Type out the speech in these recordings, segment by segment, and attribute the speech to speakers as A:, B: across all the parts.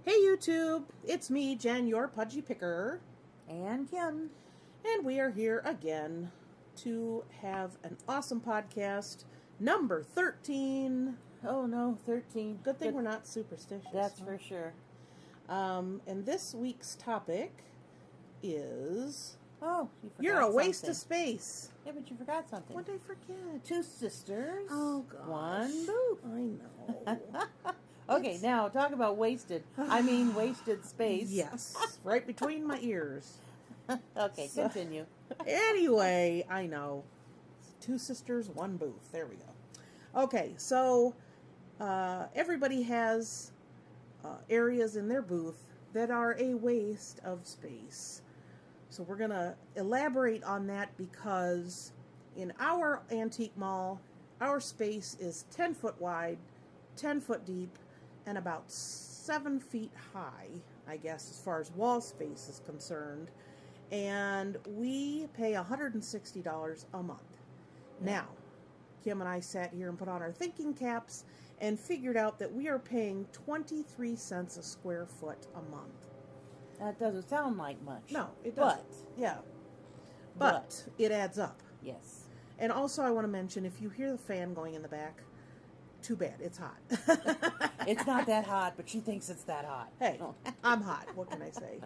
A: Hey YouTube, it's me, Jen, your Pudgy Picker,
B: And Kim.
A: and we are here again to have an awesome podcast, number 13.
B: Oh no, 13.
A: Good thing we're not superstitious.
B: That's
A: huh?
B: for sure.
A: And this week's topic is
B: Oh, you forgot
A: you're a waste
B: something.
A: of space.
B: Yeah, but you forgot something.
A: What did I forget?
B: Two sisters.
A: Oh gosh.
B: One booth.
A: I know.
B: Okay, now talk about wasted. I mean wasted space.
A: Yes, right between my ears.
B: Okay,
A: So-
B: continue.
A: Anyway, I know. Two sisters, one booth. There we go. Okay, so everybody has areas in their booth that are a waste of space. So we're going to elaborate on that because in our antique mall, our space is 10 foot wide, 10 foot deep, and about 7 feet high, I guess, as far as wall space is concerned. And we pay $160 a month. Now, Kim and I sat here and put on our thinking caps and figured out that we are paying 23 cents a square foot a month.
B: That doesn't sound like much.
A: No, it doesn't. Yeah. But it adds up.
B: Yes.
A: And also I want to mention, if you hear the fan going in the back, too bad. It's hot.
B: It's not that hot, but she thinks it's that hot.
A: Hey, I'm hot. What can I say?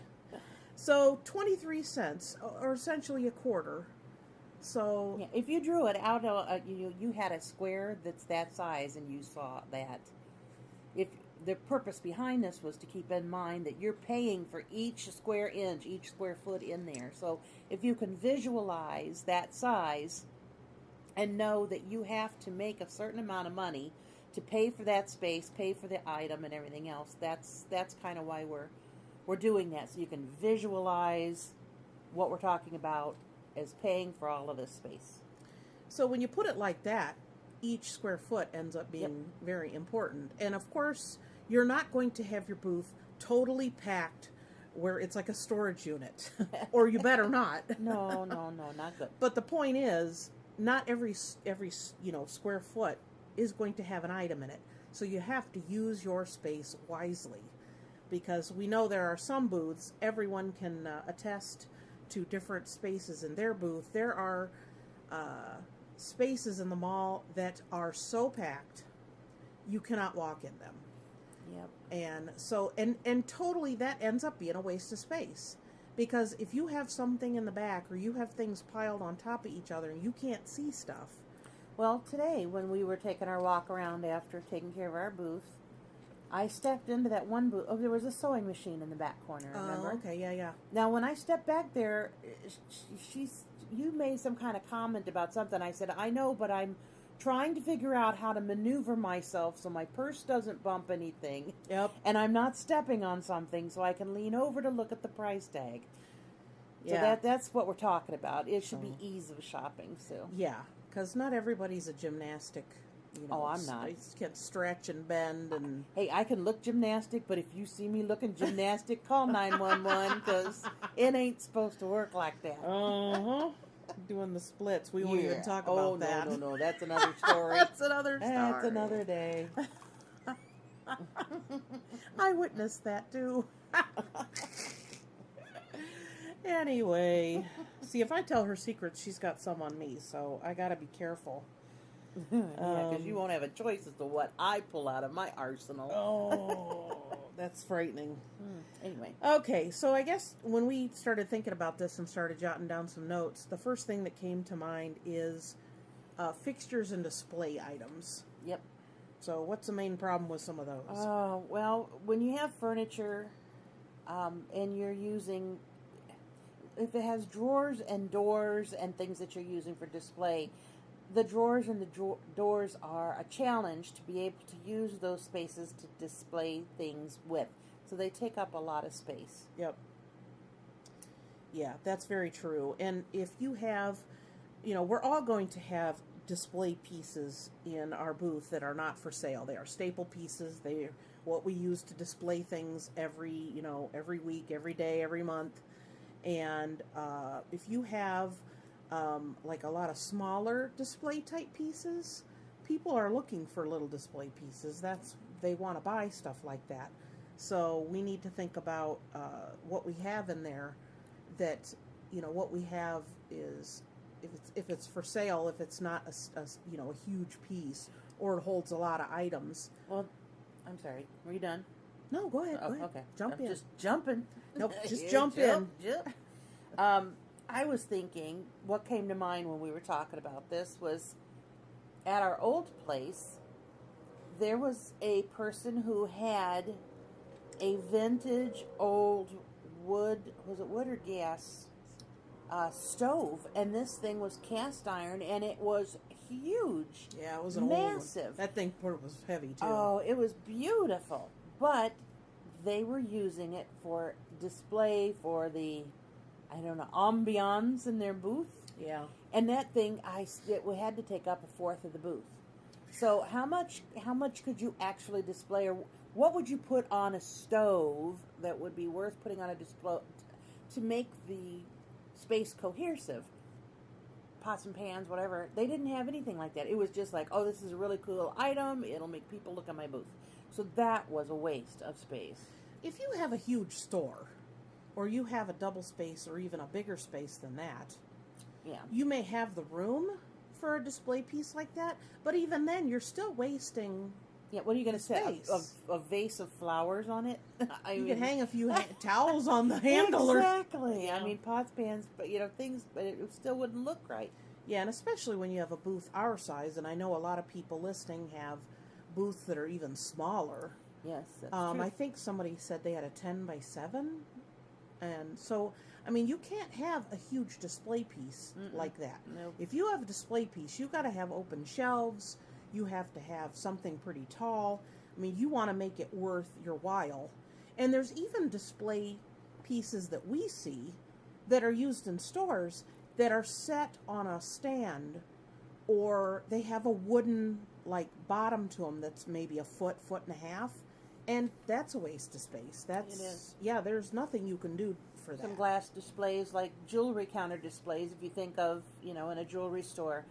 A: So 23 cents, or essentially a quarter. So
B: Yeah, if you drew it out, you had a square that's that size, and you saw that. If the purpose behind this was to keep in mind that you're paying for each square inch, each square foot in there. So if you can visualize that size and know that you have to make a certain amount of money to pay for that space, pay for the item, and everything else, that's kind of why we're doing that, so you can visualize what we're talking about as paying for all of this space.
A: So when you put it like that, each square foot ends up being very important. And of course, you're not going to have your booth totally packed where it's like a storage unit. Or you better not.
B: No, not good.
A: But the point is, not every square foot is going to have an item in it. So you have to use your space wisely. Because we know there are some booths, everyone can attest to different spaces in their booth. There are spaces in the mall that are so packed you cannot walk in them.
B: Yep.
A: And so and totally that ends up being a waste of space, because if you have something in the back or you have things piled on top of each other and you can't see stuff.
B: Well, today when we were taking our walk around after taking care of our booth, I stepped into that one booth. Oh, there was a sewing machine in the back corner, remember?
A: Oh, okay, yeah.
B: Now, when I stepped back there, you made some kind of comment about something. I said, I know, but I'm trying to figure out how to maneuver myself so my purse doesn't bump anything.
A: Yep.
B: And I'm not stepping on something so I can lean over to look at the price tag. So
A: Yeah.
B: that's what we're talking about. It should be ease of shopping, so.
A: Yeah, because not everybody's a gymnastic.
B: Oh, I'm not.
A: You can stretch and bend and...
B: Hey, I can look gymnastic, but if you see me looking gymnastic, call 911, because it ain't supposed to work like that.
A: Uh-huh. Doing the splits. We won't even talk about that.
B: No, that's another story.
A: That's another story.
B: That's another day.
A: I witnessed that too. Anyway, see, if I tell her secrets, she's got some on me, so I gotta be careful.
B: Yeah, because you won't have a choice as to what I pull out of my arsenal.
A: Oh, that's frightening.
B: Anyway.
A: Okay, so I guess when we started thinking about this and started jotting down some notes, the first thing that came to mind is fixtures and display items.
B: Yep.
A: So what's the main problem with some of those?
B: Well, when you have furniture and you're using, if it has drawers and doors and things that you're using for display, the drawers and the doors are a challenge to be able to use those spaces to display things with. So they take up a lot of space.
A: Yep. Yeah, that's very true. And if you have, we're all going to have display pieces in our booth that are not for sale. They are staple pieces. They're what we use to display things every week, every day, every month. And if you have like a lot of smaller display type pieces, people are looking for little display pieces. They want to buy stuff like that. So we need to think about what we have in there. That what we have is if it's for sale, if it's not a huge piece or it holds a lot of items.
B: Well, I'm sorry. Were you done?
A: No, go ahead.
B: Oh,
A: Go ahead.
B: okay.
A: Jump
B: I'm
A: in.
B: just jumping.
A: Nope, just
B: Yeah,
A: jump in.
B: Jump. I was thinking, what came to mind when we were talking about this was, at our old place, there was a person who had a vintage old wood, was it wood or gas, stove, and this thing was cast iron, and it was huge.
A: Yeah, it was an
B: massive.
A: old one. That thing was heavy too.
B: Oh, it was beautiful, but they were using it for display for the, I don't know, ambiance in their booth.
A: Yeah.
B: And that thing, we had to take up a fourth of the booth. So how much could you actually display, or what would you put on a stove that would be worth putting on a display to make the space cohesive? Pots and pans, whatever. They didn't have anything like that. It was just like, oh, this is a really cool item. It'll make people look at my booth. So that was a waste of space.
A: If you have a huge store, or you have a double space or even a bigger space than that,
B: Yeah.
A: you may have the room for a display piece like that, but even then you're still wasting.
B: Yeah, what are you going to say?
A: Space.
B: A vase of flowers on it?
A: You can hang a few towels on the handle.
B: Exactly.
A: Yeah.
B: I mean, pots, pans, but things, but it still wouldn't look right.
A: Yeah, and especially when you have a booth our size, and I know a lot of people listening have booths that are even smaller.
B: Yes, that's true.
A: I think somebody said they had a 10 by 7. And so, I mean, you can't have a huge display piece like that.
B: Nope.
A: If you have a display piece, you've got to have open shelves. You have to have something pretty tall. I mean, you want to make it worth your while. And there's even display pieces that we see that are used in stores that are set on a stand, or they have a wooden, bottom to them that's maybe a foot and a half. And that's a waste of space.
B: It is.
A: Yeah, there's nothing you can do for that.
B: Some glass displays, like jewelry counter displays, if you think of, in a jewelry store.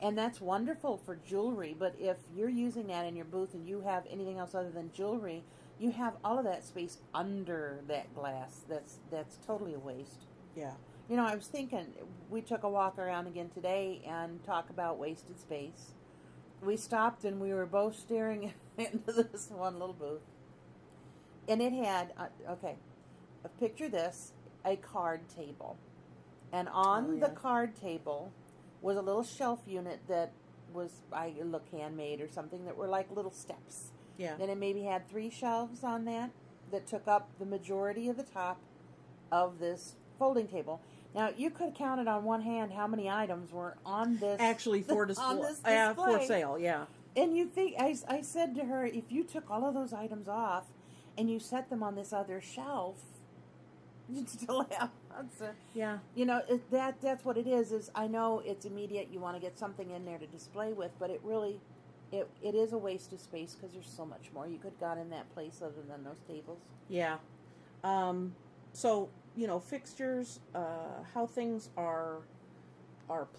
B: And that's wonderful for jewelry, but if you're using that in your booth and you have anything else other than jewelry, you have all of that space under that glass. That's totally a waste.
A: Yeah.
B: I was thinking, we took a walk around again today and talk about wasted space. We stopped and we were both staring into this one little booth. And it had, picture this, a card table. And on the card table was a little shelf unit that was, look handmade or something, that were like little steps.
A: Yeah.
B: Then it maybe had 3 shelves on that took up the majority of the top of this folding table. Now, you could have counted on one hand how many items were on this.
A: Actually, for display.
B: On this
A: For
B: display.
A: sale, yeah.
B: And you think, I said to her, if you took all of those items off and you set them on this other shelf, you'd still have answer.
A: Yeah.
B: That's what it is I know it's immediate. You want to get something in there to display with, but it really, it is a waste of space because there's so much more you could got in that place other than those tables.
A: Yeah. So, fixtures, how things are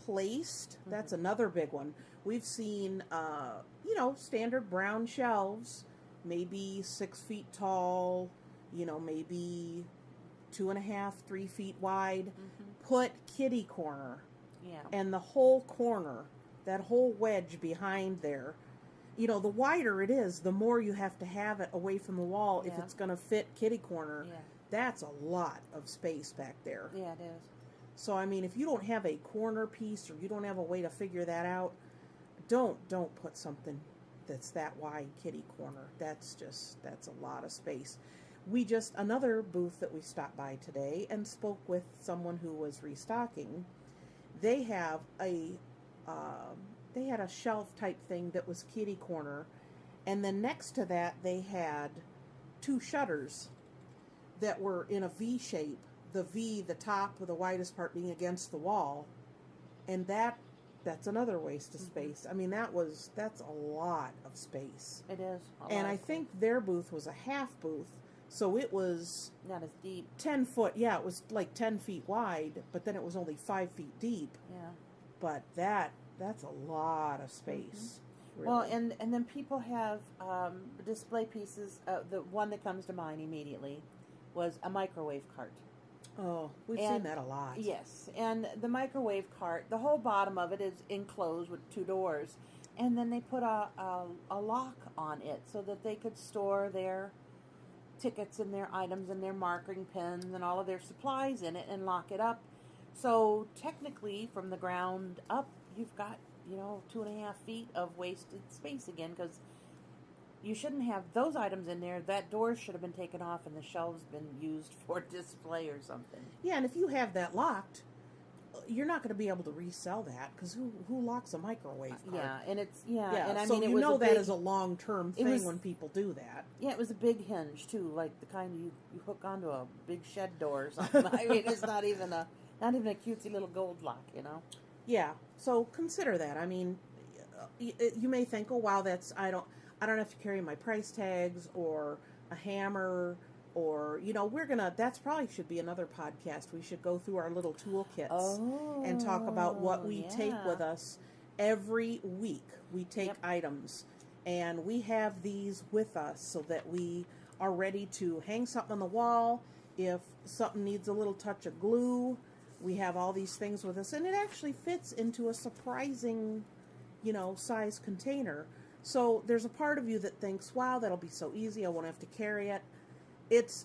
A: placed, that's another big one. We've seen, standard brown shelves, maybe 6 feet tall, maybe 2.5, 3 feet wide. Put kitty corner.
B: Yeah.
A: And the whole corner, that whole wedge behind there, the wider it is, the more you have to have it away from the wall if
B: Yeah.
A: it's going to fit kitty corner.
B: Yeah.
A: That's a lot of space back there.
B: Yeah, it is.
A: So, I mean, if you don't have a corner piece or you don't have a way to figure that out, don't put something that's that wide kitty corner. That's a lot of space. Another booth that we stopped by today and spoke with someone who was restocking, they have they had a shelf type thing that was kitty corner, and then next to that they had 2 shutters that were in a V shape, the top with the widest part being against the wall, and that's another waste of space. I mean, that's a lot of space.
B: It is.
A: And I think their booth was a half booth, so it was
B: not as deep.
A: 10 foot, yeah, it was like 10 feet wide, but then it was only 5 feet deep.
B: Yeah.
A: But that's a lot of space. Really.
B: Well, and then people have display pieces. The one that comes to mind immediately was a microwave cart.
A: Oh, we've
B: And-
A: seen that a lot.
B: Yes, and the microwave cart, the whole bottom of it is enclosed with 2 doors, and then they put a lock on it so that they could store their tickets and their items and their marking pens and all of their supplies in it and lock it up. So technically, from the ground up, you've got 2.5 feet of wasted space again, because you shouldn't have those items in there. That door should have been taken off and the shelves been used for display or something.
A: Yeah, and if you have that locked, you're not going to be able to resell that, because who locks a microwave cart?
B: Yeah, and it's
A: Yeah,
B: and
A: so
B: it
A: you
B: was
A: know
B: a
A: that
B: big,
A: is a long-term
B: it
A: thing
B: was-
A: when people do that.
B: Yeah, it was a big hinge too, like the kind you hook onto a big shed door or something. I mean, it's not even a cutesy little gold lock,
A: Yeah, so consider that. I mean, you may think, oh wow, I don't have to carry my price tags or a hammer, or that's probably should be another podcast. We should go through our little toolkits and talk about what we take with us every week. We take
B: Yep.
A: items, and we have these with us so that we are ready to hang something on the wall. If something needs a little touch of glue, we have all these things with us, and it actually fits into a surprising, size container. So there's a part of you that thinks, wow, that'll be so easy, I won't have to carry it. It's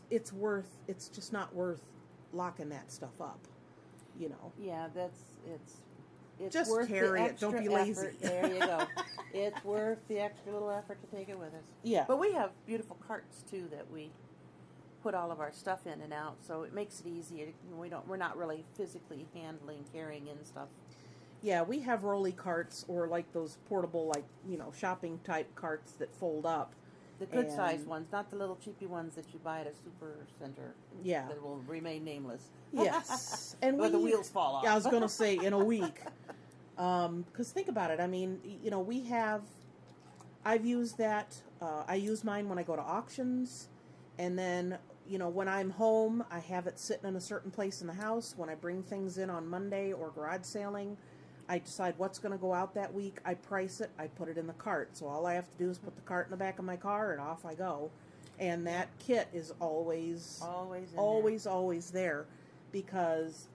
A: just not worth locking that stuff up,
B: Yeah, it's
A: Just
B: worth
A: carry
B: the
A: it. Don't
B: extra
A: be lazy.
B: effort. There you go. It's worth the extra little effort to take it with us.
A: Yeah.
B: But we have beautiful carts too that we put all of our stuff in and out, so it makes it easier. We're not really physically handling, carrying in stuff.
A: Yeah, we have rolly carts, or like those portable, shopping type carts that fold up.
B: The good
A: And-
B: sized ones, not the little cheapy ones that you buy at a super center.
A: Yeah.
B: That will remain nameless.
A: Yes. And
B: Where the wheels fall off.
A: Yeah, I was going to say in a week. Because think about it. I mean, I've used that. I use mine when I go to auctions. And then, when I'm home, I have it sitting in a certain place in the house. When I bring things in on Monday or garage sailing, I decide what's going to go out that week. I price it. I put it in the cart. So all I have to do is put the cart in the back of my car, and off I go. And that kit is always always there, because,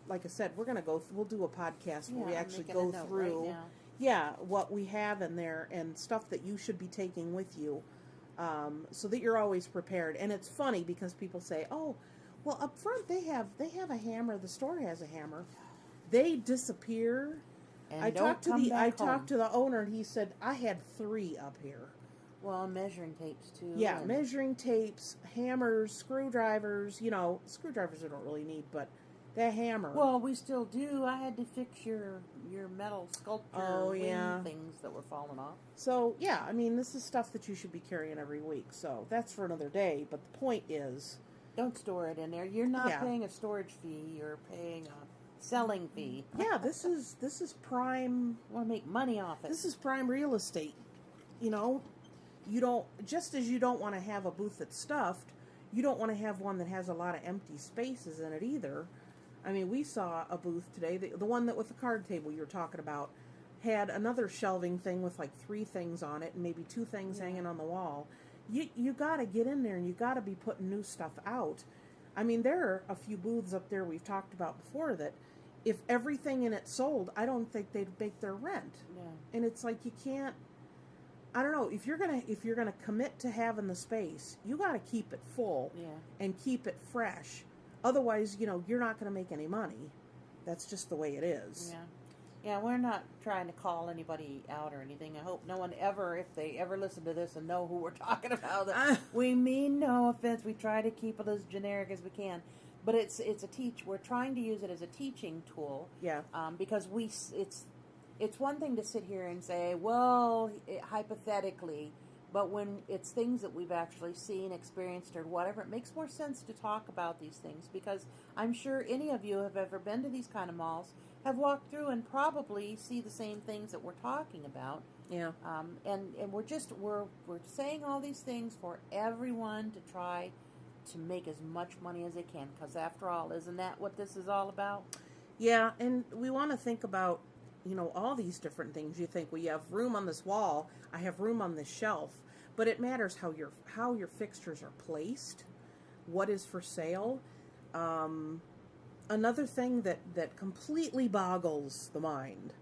A: like I said, we'll do a podcast where we
B: I'm
A: actually
B: making a
A: go
B: note
A: through,
B: right now.
A: yeah, what we have in there and stuff that you should be taking with you, so that you're always prepared. And it's funny because people say, oh, well, up front they have a hammer. The store has a hammer. They disappear.
B: And
A: I
B: don't
A: talked to
B: come
A: the
B: back home.
A: talked to the owner, and he said I had 3 up here.
B: Well, measuring tapes too.
A: Yeah,
B: and-
A: measuring tapes, hammers, screwdrivers. Screwdrivers I don't really need, but that hammer.
B: Well, we still do. I had to fix your metal sculpture wing
A: yeah.
B: things that were falling off.
A: So, yeah, I mean, this is stuff that you should be carrying every week. So that's for another day. But the point is,
B: Don't store it in there. You're not
A: Yeah.
B: paying a storage fee. You're paying a selling fee.
A: yeah, this is prime.
B: You want to make money off it.
A: This is prime real estate. You don't, just as you don't want to have a booth that's stuffed, you don't want to have one that has a lot of empty spaces in it either. I mean, we saw a booth today, the one that with the card table you were talking about, had another shelving thing with like 3 things on it and maybe 2 things hanging on the wall. You got to get in there, and you got to be putting new stuff out. I mean, there are a few booths up there we've talked about before that if everything in it sold, I don't think they'd make their rent.
B: Yeah.
A: And it's like you can't. I don't know, if you're gonna commit to having the space, you got to keep it full
B: Yeah.
A: and keep it fresh. Otherwise, you're not going to make any money. That's just the way it is.
B: Yeah. Yeah, we're not trying to call anybody out or anything. I hope no one ever, if they ever listen to this and know who we're talking about, that we mean no offense. We try to keep it as generic as we can. But it's we're trying to use it as a teaching tool.
A: Yeah.
B: Because it's one thing to sit here and say, well, hypothetically, but when it's things that we've actually seen, experienced, or whatever, it makes more sense to talk about these things, because I'm sure any of you have ever been to these kind of malls, have walked through and probably see the same things that we're talking about.
A: Yeah.
B: And we're saying all these things for everyone to try to make as much money as they can, because after all, isn't that what this is all about?
A: Yeah, and we want to think about, all these different things. You think, well, you have room on this wall, I have room on this shelf, but it matters how your fixtures are placed, what is for sale. Another thing that completely boggles the mind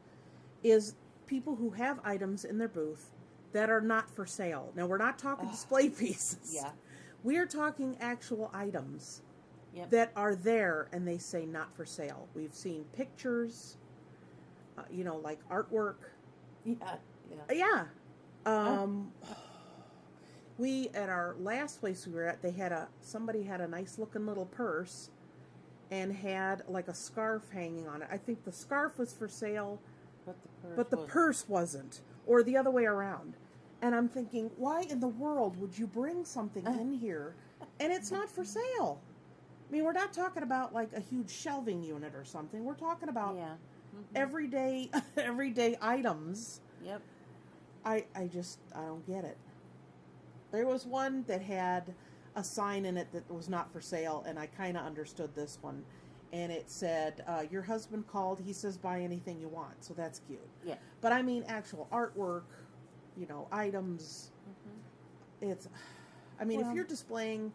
A: is people who have items in their booth that are not for sale. Now, we're not talking display pieces.
B: Yeah.
A: We're talking actual items
B: Yep.
A: that are there and they say not for sale. We've seen pictures, like artwork.
B: Yeah.
A: Yeah. We, at our last place we were at, somebody had a nice looking little purse and had like a scarf hanging on it. I think the scarf was for sale, but the purse wasn't, or the other way around. And I'm thinking, why in the world would you bring something in here and it's not for sale? I mean, we're not talking about like a huge shelving unit or something. We're talking about everyday items.
B: Yep.
A: I don't get it. There was one that had a sign in it that was not for sale, and I kind of understood this one. And it said, your husband called, he says buy anything you want. So that's cute.
B: Yeah.
A: But I mean actual artwork, items. If you're displaying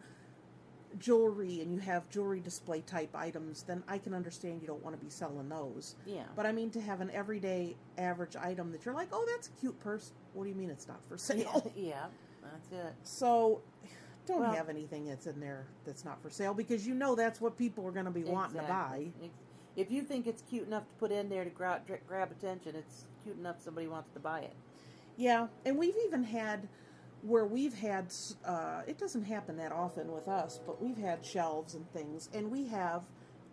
A: jewelry and you have jewelry display type items, then I can understand you don't want to be selling those.
B: Yeah.
A: But I mean, to have an everyday average item that you're like, oh, that's a cute purse. What do you mean it's not for sale?
B: Yeah, that's it.
A: So don't have anything that's in there that's not for sale, because that's what people are going to be wanting to buy.
B: If you think it's cute enough to put in there to grab attention, it's cute enough somebody wants to buy it.
A: Yeah, and we've even had where we've had, it doesn't happen that often with us, but we've had shelves and things, and we have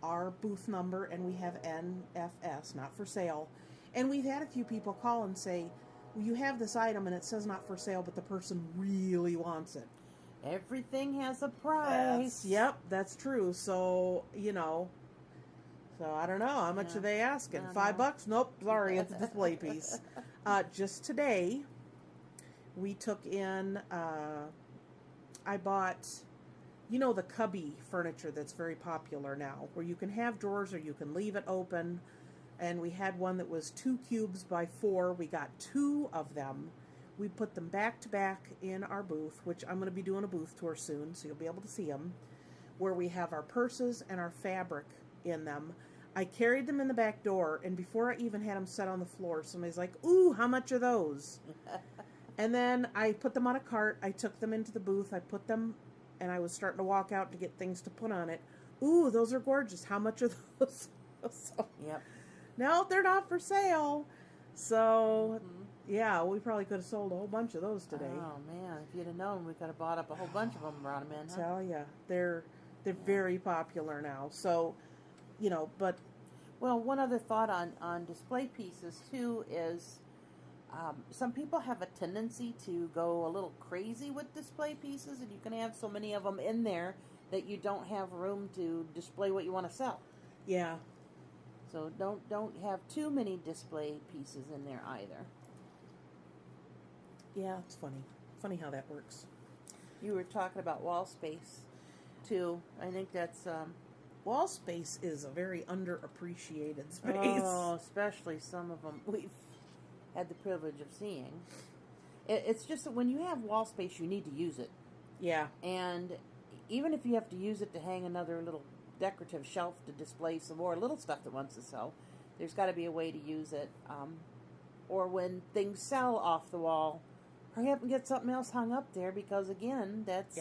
A: our booth number, and we have NFS, not for sale. And we've had a few people call and say, well, you have this item and it says not for sale, but the person really wants it.
B: Everything has a price.
A: Yep, that's true. So, so I don't know. How much are they asking? $5? Nope, sorry, it's a display piece. Just today, we took in, I bought, the cubby furniture that's very popular now, where you can have drawers or you can leave it open. And we had one that was 2 cubes by 4. We got 2 of them. We put them back to back in our booth, which I'm going to be doing a booth tour soon, so you'll be able to see them, where we have our purses and our fabric in them. I carried them in the back door, and before I even had them set on the floor, somebody's like, ooh, how much are those? And then I put them on a cart. I took them into the booth. I put them, and I was starting to walk out to get things to put on it. Ooh, those are gorgeous. How much are those?
B: Yep.
A: No, they're not for sale. So, yeah, we probably could have sold a whole bunch of those today.
B: Oh, man. If you'd have known, we could have bought up a whole bunch of them and brought them in, huh?
A: Tell ya. They're very popular now. So, but...
B: Well, one other thought on display pieces, too, is some people have a tendency to go a little crazy with display pieces, and you can have so many of them in there that you don't have room to display what you want to sell.
A: Yeah.
B: So don't have too many display pieces in there either.
A: Yeah, it's funny. Funny how that works.
B: You were talking about wall space, too. I think that's...
A: wall space is a very underappreciated space.
B: Oh, especially some of them we've had the privilege of seeing. It's just that when you have wall space, you need to use it.
A: Yeah.
B: And even if you have to use it to hang another little decorative shelf to display some more little stuff that wants to sell, there's got to be a way to use it. Or when things sell off the wall, hurry up and get something else hung up there, because again, that's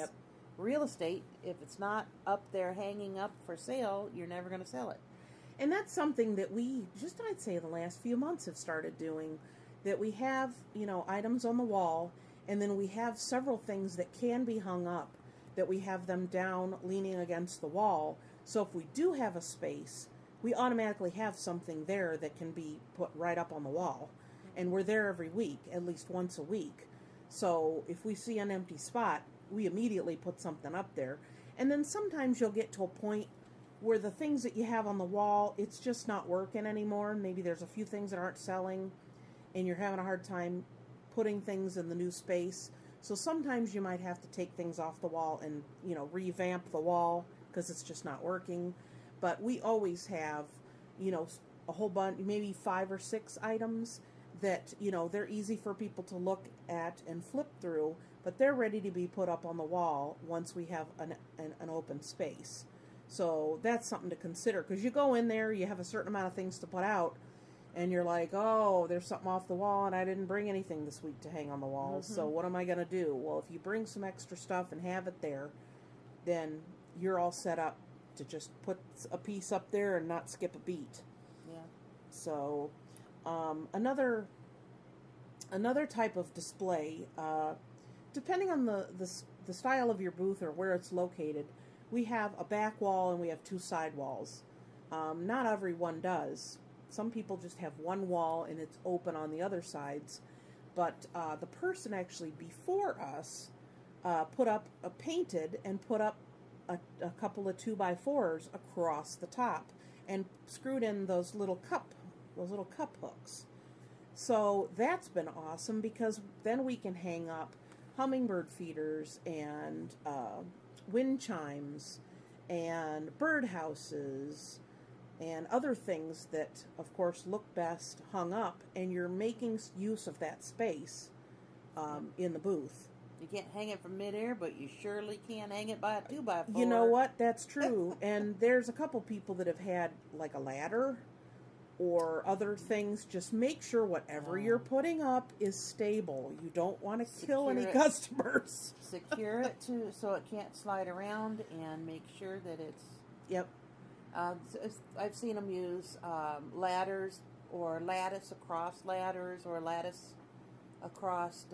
B: real estate. If it's not up there hanging up for sale, you're never going to sell it.
A: And that's something that we, just I'd say the last few months, have started doing, that we have, items on the wall, and then we have several things that can be hung up, that we have them down leaning against the wall. So if we do have a space, we automatically have something there that can be put right up on the wall. And we're there every week, at least once a week. So if we see an empty spot, we immediately put something up there. And then sometimes you'll get to a point where the things that you have on the wall, it's just not working anymore. Maybe there's a few things that aren't selling, and you're having a hard time putting things in the new space. So sometimes you might have to take things off the wall and, revamp the wall, because it's just not working. But we always have, a whole bunch, maybe 5 or 6 items that, they're easy for people to look at and flip through, but they're ready to be put up on the wall once we have an open space. So that's something to consider, because you go in there, you have a certain amount of things to put out, and you're like, oh, there's something off the wall, and I didn't bring anything this week to hang on the wall, so what am I going to do? Well, if you bring some extra stuff and have it there, then you're all set up to just put a piece up there and not skip a beat.
B: Yeah.
A: So, another type of display, depending on the style of your booth or where it's located, we have a back wall and we have 2 side walls. Not everyone does. Some people just have one wall and it's open on the other sides. But the person actually before us painted and put up a couple of 2x4s across the top and screwed in those little cup hooks. So that's been awesome, because then we can hang up hummingbird feeders and wind chimes and bird houses and other things that, of course, look best hung up, and you're making use of that space in the booth.
B: You can't hang it from midair, but you surely can hang it by a 2x4.
A: You know what? That's true. And there's a couple people that have had like a ladder or other things. Just make sure whatever you're putting up is stable. You don't want to kill any customers.
B: Secure it so it can't slide around, and make sure that it's...
A: Yep.
B: I've seen them use ladders or lattice across ladders or lattice across...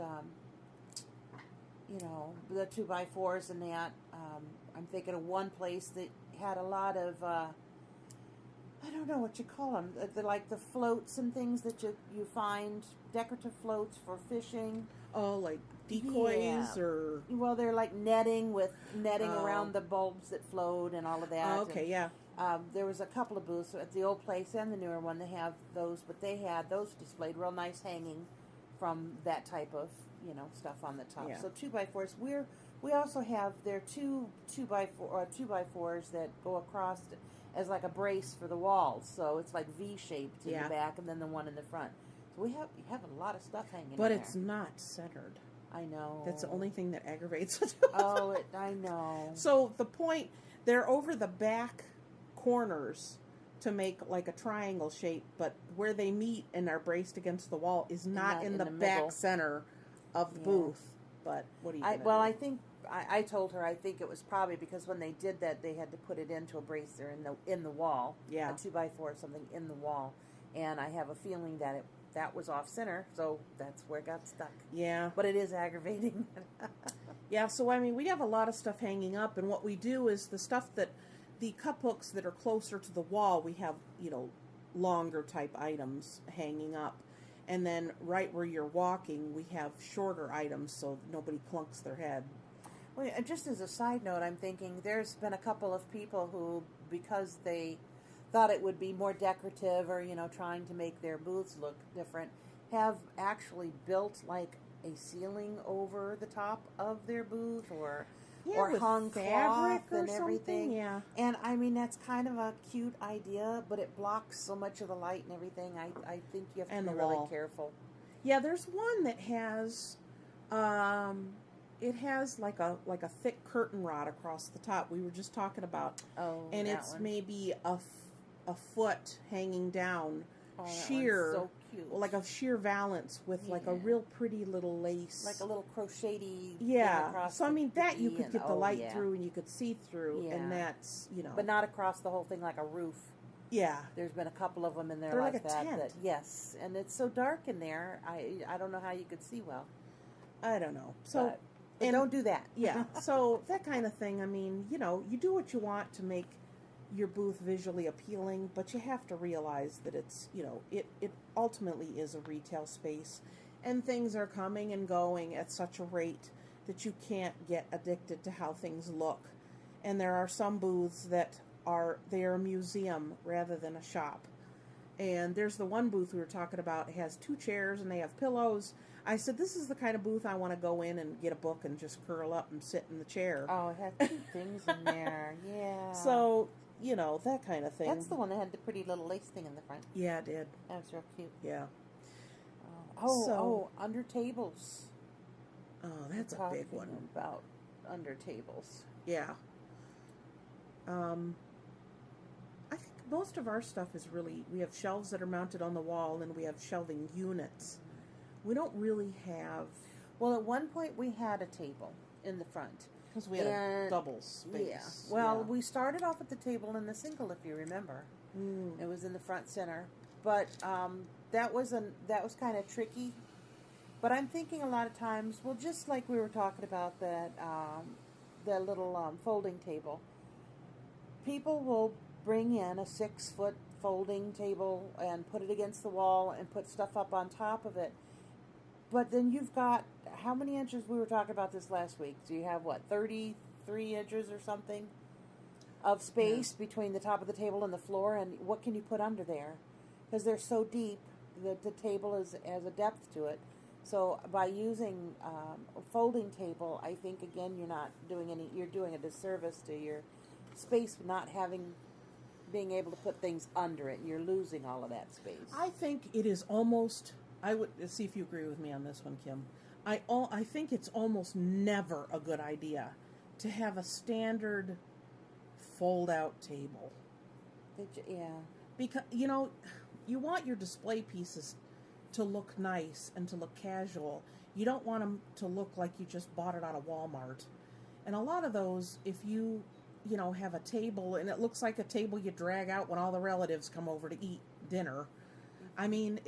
B: the 2x4s and that. I'm thinking of one place that had a lot of, I don't know what you call them. They're like the floats and things that you find, decorative floats for fishing.
A: Oh, like decoys or...
B: Well, they're like netting around the bulbs that float and all of that.
A: Oh, okay, yeah.
B: There was a couple of booths at the old place and the newer one. They have those, but they had those displayed real nice hanging from that type of stuff on the top.
A: Yeah.
B: So 2x4s. We also have their 2x4s that go across as like a brace for the walls. So it's like V-shaped in the back, and then the one in the front. So you have a lot of stuff hanging.
A: But
B: in
A: it's
B: there.
A: not centered.
B: I know.
A: That's the only thing that aggravates it.
B: I know.
A: So the point, they're over the back corners to make like a triangle shape, but where they meet and are braced against the wall is not in the back
B: middle.
A: Center of the booth. But what do you do?
B: I think I told her I think it was probably because when they did that they had to put it into a bracer in the wall.
A: Yeah.
B: A 2x4 or something in the wall. And I have a feeling that was off center, so that's where it got stuck.
A: Yeah.
B: But it is aggravating.
A: Yeah, so I mean we have a lot of stuff hanging up, and what we do is the cup hooks that are closer to the wall, we have, longer type items hanging up. And then right where you're walking, we have shorter items so nobody clunks their head.
B: Well, just as a side note, I'm thinking there's been a couple of people who, because they thought it would be more decorative or, trying to make their booths look different, have actually built like a ceiling over the top of their booth or hung
A: fabric
B: cloth and everything.
A: Yeah.
B: And I mean, that's kind of a cute idea, but it blocks so much of the light and everything. I think you have to be really careful.
A: Yeah, there's one that has, it has like a thick curtain rod across the top. We were just talking about.
B: Oh,
A: and
B: that
A: it's
B: one.
A: maybe a foot hanging down,
B: Oh, that
A: sheer,
B: one's so cute.
A: like a sheer valance with like a real pretty little lace,
B: like a little crochet-y thing
A: Yeah,
B: across
A: so I mean that you
B: the
A: could
B: and-
A: get the
B: oh,
A: light
B: yeah.
A: through and you could see through,
B: Yeah.
A: and that's
B: But not across the whole thing like a roof.
A: Yeah.
B: There's been a couple of them in there
A: They're
B: like
A: like a
B: that.
A: tent.
B: Yes, and it's so dark in there. I don't know how you could see well.
A: I don't know. So
B: But don't do that.
A: yeah, so that kind of thing. I mean, you do what you want to make your booth visually appealing, but you have to realize that it's, it ultimately is a retail space, and things are coming and going at such a rate that you can't get addicted to how things look. And there are some booths that they're a museum rather than a shop. And there's the one booth we were talking about. It has 2 chairs and they have pillows. I said, this is the kind of booth I want to go in and get a book and just curl up and sit in the chair.
B: Oh, it has 2 things in there. Yeah.
A: So, you know, that kind of thing.
B: That's the one that had the pretty little lace thing in the front.
A: Yeah, it did.
B: That was real cute.
A: Yeah.
B: Under tables.
A: Oh, that's a big one.
B: About under tables.
A: Yeah. I think most of our stuff is really, we have shelves that are mounted on the wall and we have shelving units. We don't really have...
B: Well, at one point we had a table in the front.
A: Because we had a double space.
B: Yeah. Well, we started off at the table in the single, if you remember.
A: Mm.
B: It was in the front center. But that was kind of tricky. But I'm thinking a lot of times, well, just like we were talking about that little folding table, people will bring in a 6-foot folding table and put it against the wall and put stuff up on top of it. But then you've got, how many inches? We were talking about this last week. So you have, 33 inches or something of space between the top of the table and the floor, and what can you put under there? Because they're so deep, the table has a depth to it. So by using a folding table, I think, again, you're doing a disservice to your space, not being able to put things under it. You're losing all of that space.
A: I think it is almost, I would see if you agree with me on this one, Kim. I think it's almost never a good idea to have a standard fold-out table.
B: Yeah.
A: Because, you want your display pieces to look nice and to look casual. You don't want them to look like you just bought it out of Walmart. And a lot of those, if you have a table and it looks like a table you drag out when all the relatives come over to eat dinner, I mean,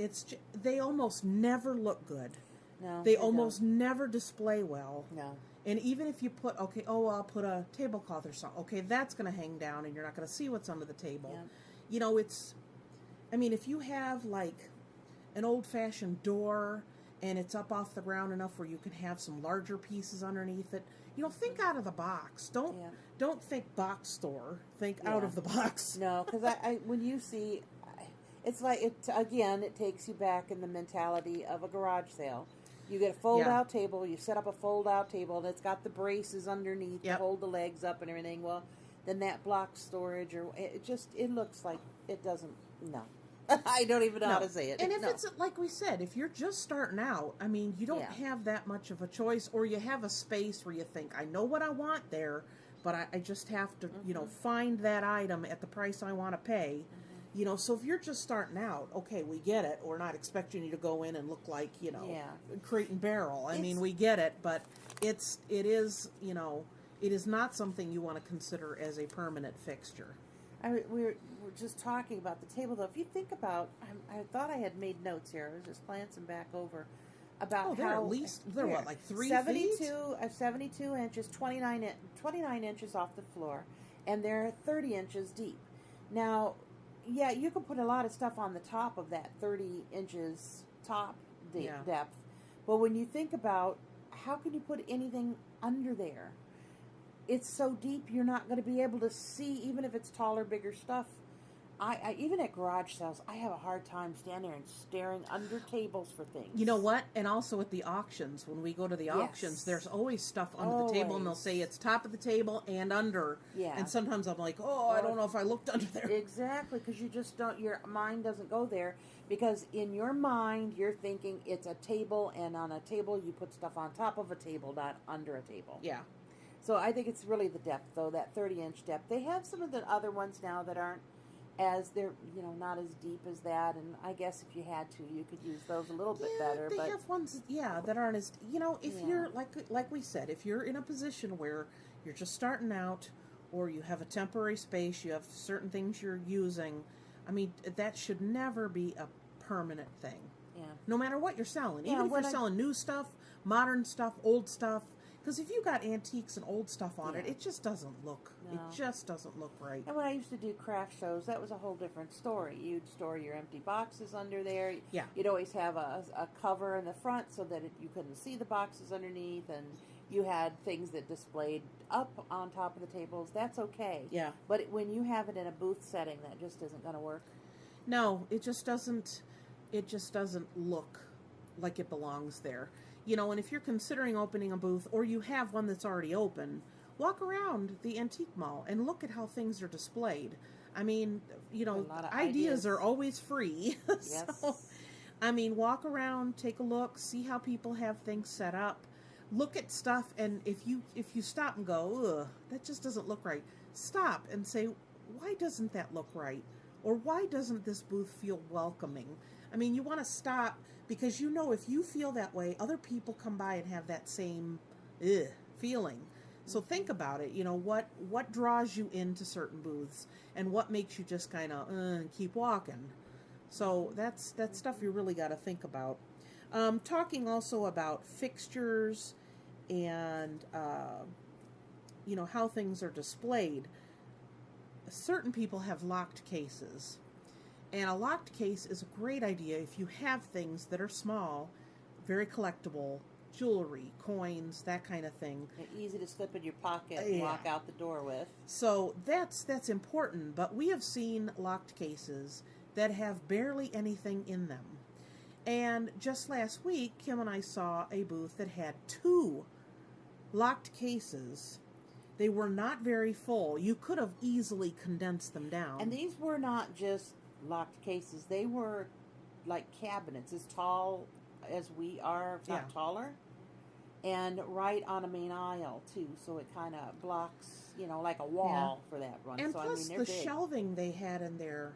A: they almost never look good.
B: No,
A: they almost never display well.
B: No.
A: And even if you put, I'll put a tablecloth or something. Okay, that's going to hang down and you're not going to see what's under the table. Yeah. If you have like an old-fashioned door and it's up off the ground enough where you can have some larger pieces underneath it, think out of the box. Don't think box store. Think out of the box.
B: No, because when you see, it's like it takes you back in the mentality of a garage sale. You get a fold-out table. You set up a fold-out table, and it's got the braces underneath to hold the legs up and everything. Well, then that block storage, or it looks like it doesn't. No. I don't even know how to say it.
A: And if it's like we said, if you're just starting out, you don't have that much of a choice, or you have a space where you think, I know what I want there, but I just have to, find that item at the price I want to pay. So if you're just starting out, okay, we get it. We're not expecting you to go in and look like, Crate and Barrel. We get it, but it is not something you want to consider as a permanent fixture.
B: We're just talking about the table, though. If you think about, I thought I had made notes here. I was just glancing back over about
A: they're
B: how
A: at least like 3
B: 72,
A: feet?
B: 72 inches, 29 inches off the floor, and they're 30 inches deep. Now, yeah, you can put a lot of stuff on the top of that 30 inches top depth, but when you think about how can you put anything under there? It's so deep you're not going to be able to see, even if it's taller, bigger stuff. I even at garage sales, I have a hard time standing there and staring under tables for things. You know
A: what? And also at the auctions, when we go to the auctions, there's always stuff under the table, and they'll say it's top of the table and under.
B: Yeah.
A: And sometimes I'm like, I don't know if I looked under there.
B: Exactly, because you just don't, your mind doesn't go there, because in your mind, you're thinking it's a table, and on a table, you put stuff on top of a table, not under a table.
A: Yeah.
B: So I think it's really the depth, though, that 30-inch depth. They have some of the other ones now that aren't they're not as deep as that, and I guess if you had to, you could use those a little bit better.
A: They have ones, that aren't as, if you're, like we said, if you're in a position where you're just starting out, or you have a temporary space, you have certain things you're using, that should never be a permanent thing.
B: Yeah.
A: No matter what you're selling. Even if you're selling new stuff, modern stuff, old stuff. Because if you got antiques and old stuff on it, it just doesn't look.
B: No.
A: It just doesn't look right.
B: And when I used to do craft shows, that was a whole different story. You'd store your empty boxes under there.
A: Yeah.
B: You'd always have a cover in the front so that you couldn't see the boxes underneath, and you had things that displayed up on top of the tables. That's okay.
A: Yeah.
B: But when you have it in a booth setting, that just isn't going to work.
A: No, it just doesn't. It just doesn't look like it belongs there. And if you're considering opening a booth, or you have one that's already open, walk around the antique mall and look at how things are displayed. I mean,
B: A lot of
A: ideas are always free.
B: Yes.
A: So, I mean, walk around, take a look, see how people have things set up. Look at stuff, and if you stop and go, ugh, that just doesn't look right. Stop and say, why doesn't that look right? Or why doesn't this booth feel welcoming? I mean, you want to stop because you know if you feel that way, other people come by and have that same feeling. So think about it. What draws you into certain booths, and what makes you just kind of keep walking. So that's stuff you really got to think about. Talking also about fixtures and how things are displayed. Certain people have locked cases, and a locked case is a great idea if you have things that are small, very collectible, jewelry, coins, that kind of thing.
B: They're easy to slip in your pocket and walk out the door with.
A: So that's important, but we have seen locked cases that have barely anything in them. And just last week, Kim and I saw a booth that had 2 locked cases. They were not very full. You could have easily condensed them down.
B: And these were not just locked cases. They were like cabinets as tall as we are, if not taller. And right on a main aisle, too. So it kind of blocks, like a wall for that run.
A: And
B: so,
A: plus
B: they're
A: the
B: big.
A: shelving they had in there.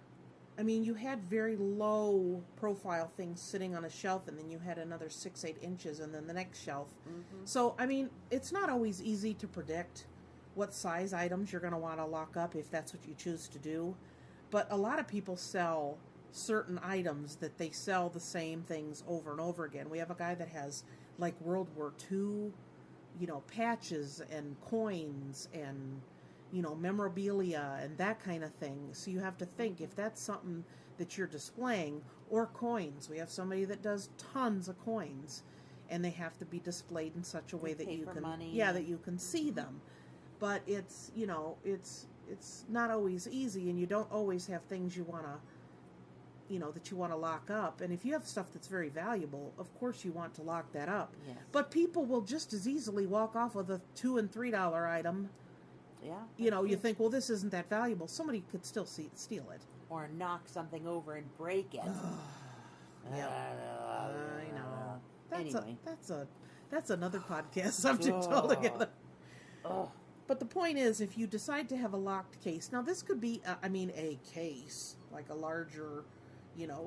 A: I mean, you had very low profile things sitting on a shelf, and then you had another 6-8 inches, and then the next shelf.
B: Mm-hmm.
A: So, I mean, it's not always easy to predict what size items you're going to want to lock up if that's what you choose to do. But a lot of people sell certain items that they sell the same things over and over again. We have a guy that has like World War II, patches and coins and memorabilia and that kind of thing. So you have to think if that's something that you're displaying, or coins. We have somebody that does tons of coins, and they have to be displayed in such a way that you can,
B: money.
A: that you can see them. But it's it's not always easy, and you don't always have things you want to that you want to lock up. And if you have stuff that's very valuable, of course you want to lock that up.
B: Yes.
A: But people will just as easily walk off with a $2 and $3 item.
B: Yeah.
A: You think, well, this isn't that valuable. Somebody could still steal it.
B: Or knock something over and break it.
A: Yeah, I know.
B: Anyway.
A: That's another podcast subject altogether.
B: Oh.
A: But the point is, if you decide to have a locked case, now this could be, a case, like a larger,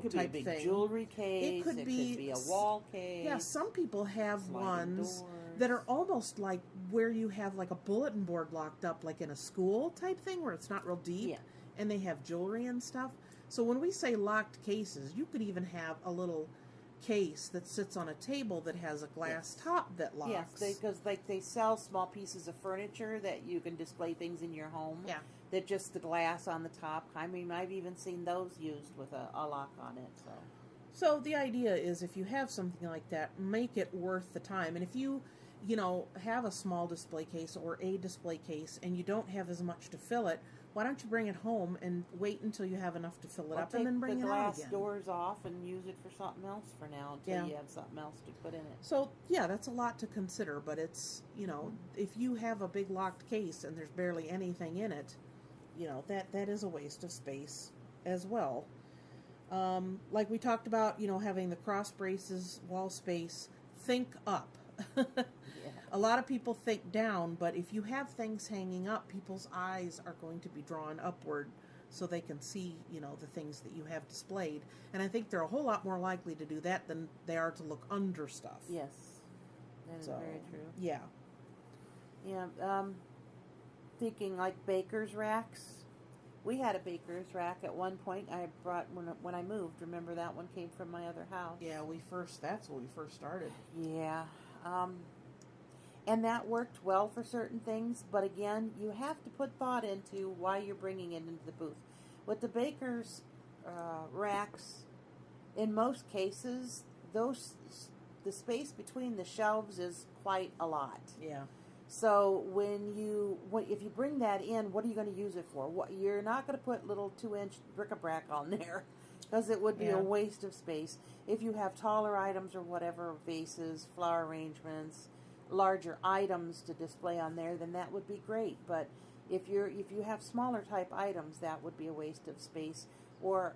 B: could
A: type
B: be a big
A: thing.
B: Jewelry case.
A: It could be
B: a wall case.
A: Yeah, some people have
B: sliding
A: ones
B: doors.
A: that are almost like where you have like a bulletin board locked up, like in a school type thing, where it's not real deep,
B: Yeah.
A: and they have jewelry and stuff. So when we say locked cases, you could even have a little case that sits on a table that has a glass top that locks.
B: Yes, because they sell small pieces of furniture that you can display things in your home.
A: Yeah.
B: That just the glass on the top. I mean, I've even seen those used with a lock on it.
A: So the idea is, if you have something like that, make it worth the time. And if you have a small display case or a display case and you don't have as much to fill it, why don't you bring it home and wait until you have enough to fill it up and then bring it out again?
B: Take the glass doors off and use it for something else for now until you have something else to put in it.
A: So, yeah, that's a lot to consider, but it's, if you have a big locked case and there's barely anything in it, that is a waste of space as well. Like we talked about, having the cross braces, wall space, think up. A lot of people think down, but if you have things hanging up, people's eyes are going to be drawn upward so they can see, the things that you have displayed. And I think they're a whole lot more likely to do that than they are to look under stuff.
B: Yes, that is very true.
A: Yeah.
B: Yeah, thinking like baker's racks. We had a baker's rack at one point. I brought when I moved. Remember that one came from my other house.
A: Yeah, that's when we first started.
B: Yeah. And that worked well for certain things, but again, you have to put thought into why you're bringing it into the booth. With the baker's racks, in most cases, the space between the shelves is quite a lot.
A: Yeah.
B: So if you bring that in, what are you going to use it for? You're not going to put little 2-inch bric-a-brac on there, because it would be a waste of space. If you have taller items or whatever, vases, flower arrangements, larger items to display on there, then that would be great. But if you have smaller type items, that would be a waste of space. Or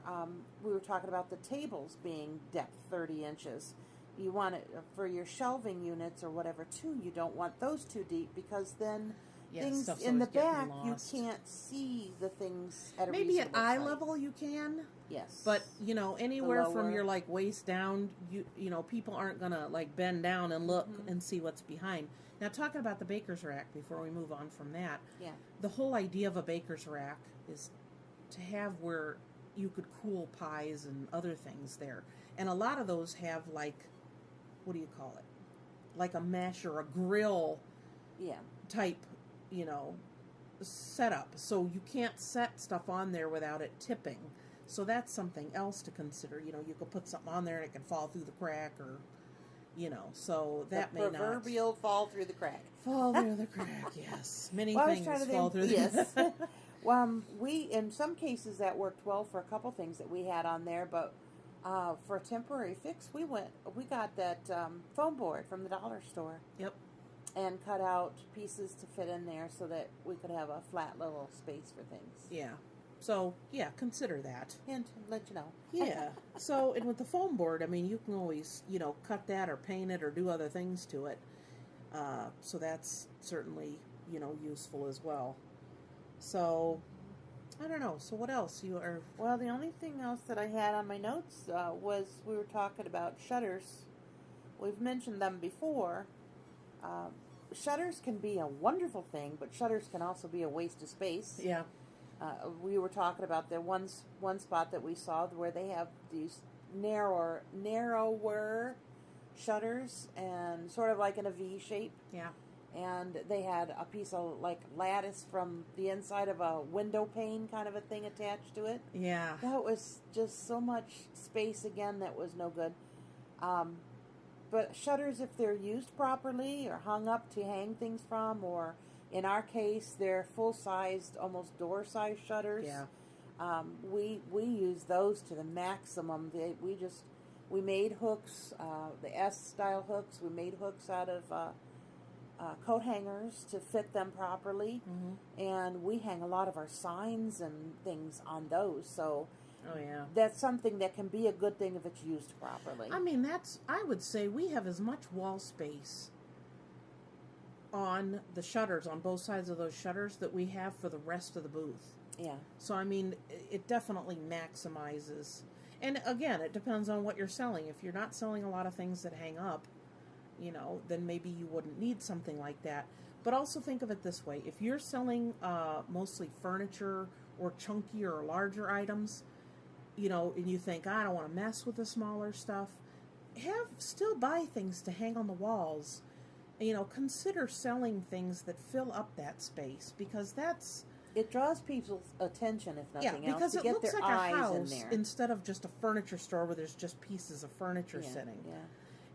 B: we were talking about the tables being depth 30 inches. You want it for your shelving units or whatever too. You don't want those too deep, because then things
A: stuff's
B: in the
A: always getting
B: back
A: lost.
B: you can't see the things at a
A: Maybe at
B: reasonable
A: eye
B: height.
A: level you can,
B: Yes,
A: but anywhere from
B: lower.
A: your like waist down, people aren't gonna like bend down and look
B: Mhm.
A: and see what's behind. Now, talking about the baker's rack before we move on from that,
B: yeah,
A: the whole idea of a baker's rack is to have where you could cool pies and other things there. And a lot of those have like, what do you call it? Like a mesh or a grill
B: yeah.
A: type, setup. So you can't set stuff on there without it tipping. So that's something else to consider. You could put something on there and it can fall through the crack, or, so that
B: The
A: may
B: proverbial fall through the crack.
A: not fall through the crack. Yes, many
B: Well, I was
A: things
B: trying to
A: fall
B: think.
A: through.
B: Yes. We in some cases that worked well for a couple things that we had on there, but for a temporary fix, we got that foam board from the dollar store.
A: Yep.
B: And cut out pieces to fit in there so that we could have a flat little space for things.
A: Yeah. So yeah, consider that.
B: And let you know.
A: Yeah. So, and with the foam board, I mean, you can always, cut that or paint it or do other things to it. So that's certainly, useful as well. So, I don't know. So what else?
B: Well, the only thing else that I had on my notes was we were talking about shutters. We've mentioned them before. Shutters can be a wonderful thing, but shutters can also be a waste of space.
A: Yeah.
B: We were talking about the one spot that we saw where they have these narrower shutters, and sort of like in a V shape.
A: Yeah.
B: And they had a piece of like lattice from the inside of a window pane kind of a thing attached to it.
A: Yeah.
B: That was just so much space again that was no good. But shutters, if they're used properly or hung up to hang things from, or in our case, they're full-sized, almost door-sized shutters.
A: Yeah.
B: We use those to the maximum. We made hooks, the S-style hooks. We made hooks out of coat hangers to fit them properly, and we hang a lot of our signs and things on those. So.
A: Oh, yeah.
B: That's something that can be a good thing if it's used properly.
A: I mean, I would say we have as much wall space on the shutters, on both sides of those shutters, that we have for the rest of the booth.
B: Yeah.
A: So, I mean, it definitely maximizes. And again, it depends on what you're selling. If you're not selling a lot of things that hang up, then maybe you wouldn't need something like that. But also think of it this way. If you're selling mostly furniture or chunkier or larger items, and you think, I don't want to mess with the smaller stuff, still buy things to hang on the walls. Consider selling things that fill up that space, because
B: it draws people's attention, if nothing else,
A: because
B: to
A: it
B: get
A: looks
B: their
A: like a
B: eyes
A: house
B: in there.
A: instead of just a furniture store where there's just pieces of furniture sitting.
B: Yeah.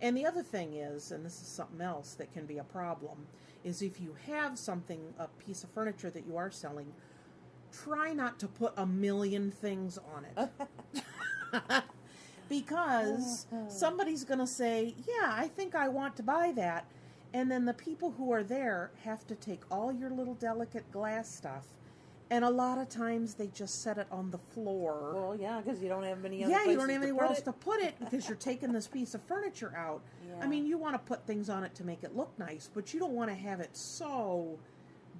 A: And the other thing is, and this is something else that can be a problem, is if you have a piece of furniture that you are selling, try not to put a million things on it. Because somebody's going to say, yeah, I think I want to buy that. And then the people who are there have to take all your little delicate glass stuff, and a lot of times they just set it on the floor.
B: Well, yeah, because you don't have many other
A: Yeah,
B: places
A: you don't have anywhere else
B: it.
A: to put it because you're taking this piece of furniture out.
B: Yeah.
A: I mean, you want to put things on it to make it look nice, but you don't want to have it so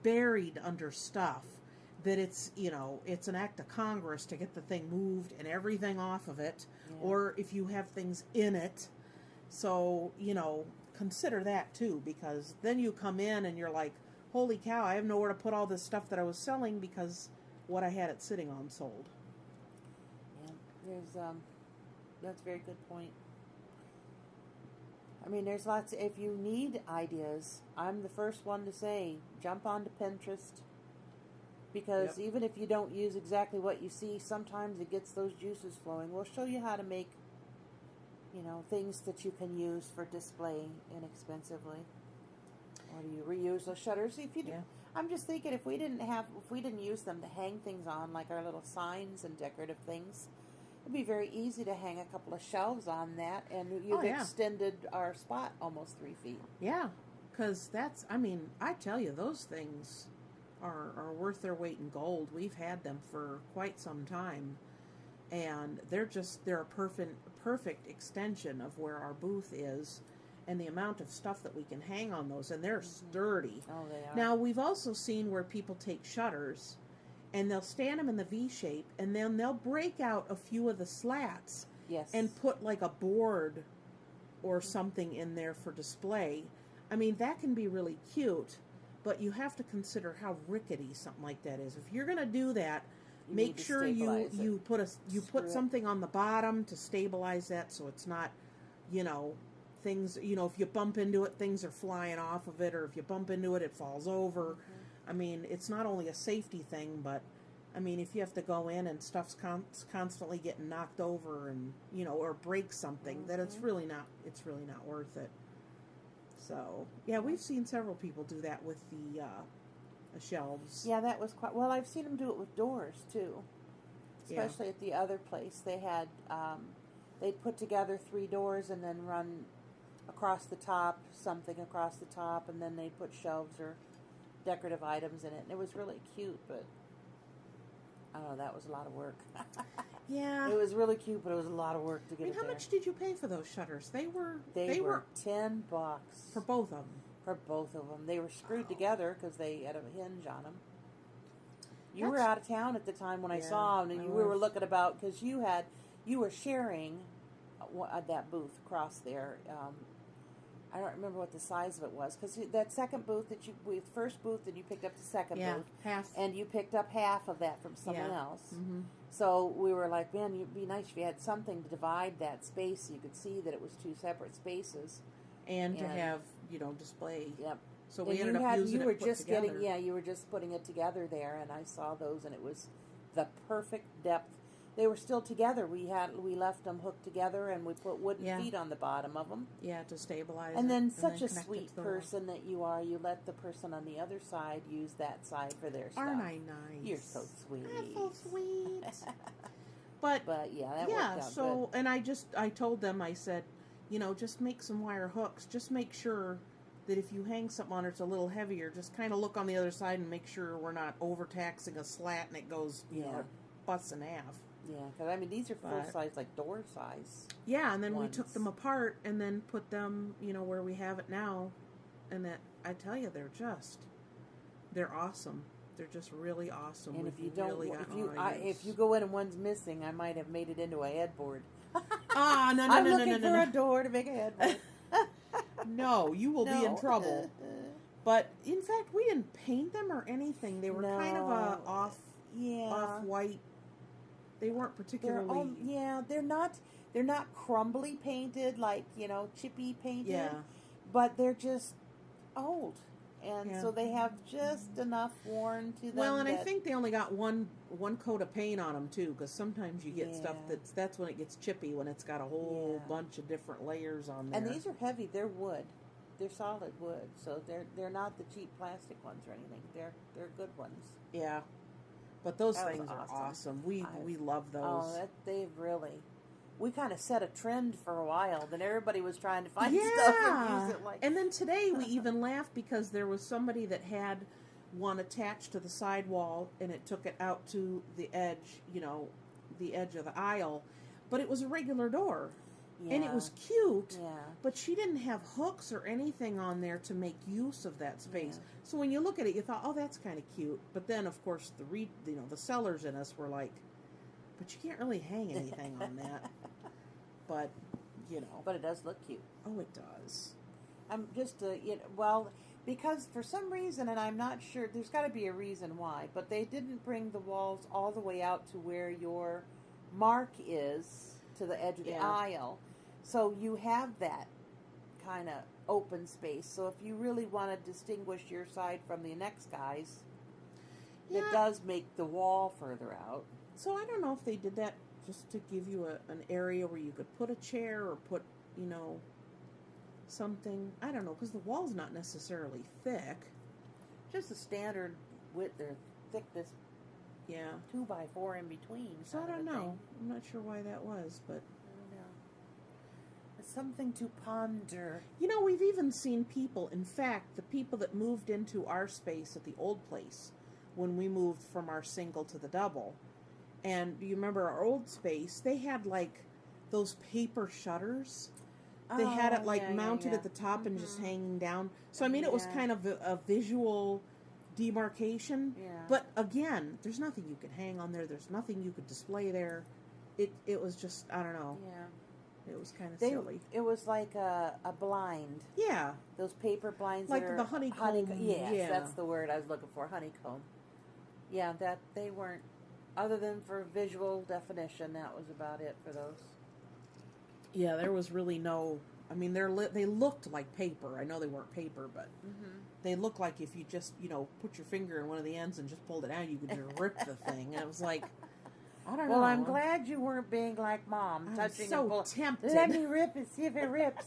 A: buried under stuff that it's an act of Congress to get the thing moved and everything off of it, or if you have things in it. So, consider that too, because then you come in and you're like, holy cow, I have nowhere to put all this stuff that I was selling because what I had it sitting on sold.
B: Yeah, that's a very good point. I mean, there's lots. If you need ideas, I'm the first one to say, jump onto Pinterest. Because even if you don't use exactly what you see, sometimes it gets those juices flowing. We'll show you how to make, things that you can use for display inexpensively. Or do you reuse those shutters? If you do, I'm just thinking if we didn't use them to hang things on, like our little signs and decorative things, it'd be very easy to hang a couple of shelves on that, and you've extended our spot almost 3 feet.
A: Yeah, because that's, I mean, I tell you, those things are worth their weight in gold. We've had them for quite some time, and they're a perfect extension of where our booth is, and the amount of stuff that we can hang on those, and they're sturdy.
B: Oh, they are.
A: Now, we've also seen where people take shutters, and they'll stand them in the V shape, and then they'll break out a few of the slats
B: Yes.
A: and put like a board or something in there for display. I mean, that can be really cute, but you have to consider how rickety something like that is. If you're going to do that,
B: You need
A: make
B: to
A: sure
B: stabilize it.
A: you put
B: Screw it.
A: something on the bottom to stabilize that, so it's not, things, if you bump into it, things are flying off of it, or if you bump into it, it falls over. I mean, it's not only a safety thing, but I mean, if you have to go in and stuff's constantly getting knocked over and, or break something, then it's really not worth it. So, yeah, we've seen several people do that with the shelves.
B: Yeah, that was quite well. I've seen them do it with doors too,
A: Yeah.
B: especially at the other place. They had they'd put together 3 doors and then run something across the top, and then they'd put shelves or decorative items in it. And it was really cute, but I don't know, that was a lot of work.
A: Yeah.
B: It was really cute, but it was a lot of work to
A: I
B: get
A: mean,
B: it
A: how
B: there.
A: much did you pay for those shutters? They were
B: $10
A: for both of them.
B: for both of them. They were screwed together because they had a hinge on them. You were
A: That's-
B: out of town at the time when I
A: Yeah,
B: saw them, and
A: I
B: we were
A: was.
B: looking about because you were sharing that booth across there. I don't remember what the size of it was because that second booth first booth that you picked up the second
A: Yeah,
B: booth,
A: half.
B: and you picked up half of that from someone
A: Yeah.
B: else.
A: Mm-hmm.
B: So we were like, man, it'd be nice if you had something to divide that space so you could see that it was 2 separate spaces.
A: And to
B: And-
A: have, display.
B: Yep.
A: So we
B: And
A: ended up using
B: you
A: it
B: were
A: put
B: just
A: together.
B: you were just putting it together there, and I saw those, and it was the perfect depth. They were still together. We left them hooked together, and we put wooden
A: Yeah.
B: feet on the bottom of them.
A: Yeah, to stabilize
B: And
A: it.
B: then such a
A: connect it
B: sweet
A: to the wall.
B: person that you are. You let the person on the other side use that side for their stuff.
A: Aren't I nice?
B: You're so sweet.
A: I'm so sweet. But
B: But yeah, that worked out
A: so
B: good.
A: and I told them, I said, just make some wire hooks. Just make sure that if you hang something on it, it's a little heavier. Just kind of look on the other side and make sure we're not overtaxing a slat and it goes,
B: Yeah.
A: it busts in half.
B: Yeah, because I mean these are full
A: But-
B: size, like door size.
A: Yeah, and then we took
B: Ones.
A: them apart and then put them, where we have it now. And that, I tell you, they're awesome. They're just really awesome.
B: And
A: We've
B: if you don't,
A: really gotten a lot of
B: if
A: use.
B: you go in and one's missing, I might have made it into a headboard.
A: Ah, no,
B: I'm
A: no, no,
B: looking
A: no,
B: for
A: no,
B: a door to make a headboard.
A: no, you will be in
B: No.
A: trouble. But in fact, we didn't paint them or anything. They were kind of a
B: No.
A: off white. They weren't particularly.
B: They're not crumbly painted, like, chippy painted.
A: Yeah.
B: But they're just old. And
A: Yeah.
B: so they have just enough worn to them.
A: Well, and I
B: that-
A: think they only got one coat of paint on them too, because sometimes you get stuff
B: Yeah.
A: that's when it gets chippy, when it's got a whole
B: Yeah.
A: bunch of different layers on there.
B: And these are heavy. They're wood. They're solid wood. So they're not the cheap plastic ones or anything. They're good ones.
A: Yeah, but those
B: That was
A: things are
B: awesome.
A: awesome. We
B: I-
A: love those.
B: Oh, they've really. We kind of set a trend for a while. Then everybody was trying to find
A: Yeah.
B: stuff and use it like.
A: And then today we even laughed because there was somebody that had one attached to the sidewall and it took it out to the edge, the edge of the aisle. But it was a regular door. And it was cute.
B: Yeah.
A: But she didn't have hooks or anything on there to make use of that space.
B: Yeah.
A: So when you look at it, you thought, oh, that's kind of cute. But then, of course, the sellers in us were like, but you can't really hang anything on that. But,
B: But it does look cute.
A: oh, it does.
B: I'm just because for some reason, and I'm not sure. There's got to be a reason why, but they didn't bring the walls all the way out to where your mark is to the edge of the
A: Yeah.
B: aisle, so you have that kind of open space. So if you really want to distinguish your side from the next guy's,
A: Yeah.
B: it does make the wall further out.
A: So I don't know if they did that just to give you an area where you could put a chair or put, something. I don't know, because the wall's not necessarily thick.
B: Just a standard width or thickness,
A: Yeah.
B: 2x4 in between.
A: So I
B: kind of
A: don't
B: a
A: know.
B: thing.
A: I'm not sure why that was, but
B: I don't know. something to ponder.
A: You know, we've even seen people, in fact, the people that moved into our space at the old place when we moved from our single to the double. And you remember our old space, they had like those paper shutters. They had it like mounted at the top and just hanging down. So, I mean, it was kind of a visual demarcation.
B: Yeah.
A: But again, there's nothing you could hang on there. There's nothing you could display there. It was just, I don't know.
B: Yeah.
A: It was kind of silly.
B: It was like a blind.
A: Yeah.
B: Those paper blinds.
A: Like
B: that are
A: the honeycomb.
B: Yes,
A: yeah.
B: that's the word I was looking for. Honeycomb. Yeah, that they weren't. Other than for visual definition, that was about it for those.
A: Yeah, there was really no. I mean, they looked like paper. I know they weren't paper, but they looked like if you just, put your finger in one of the ends and just pulled it out, you could just rip the thing. And it was like, I don't know.
B: Well, I'm glad you weren't being like Mom, touching
A: so
B: and pulling.
A: tempted.
B: Let me rip it, see if it rips.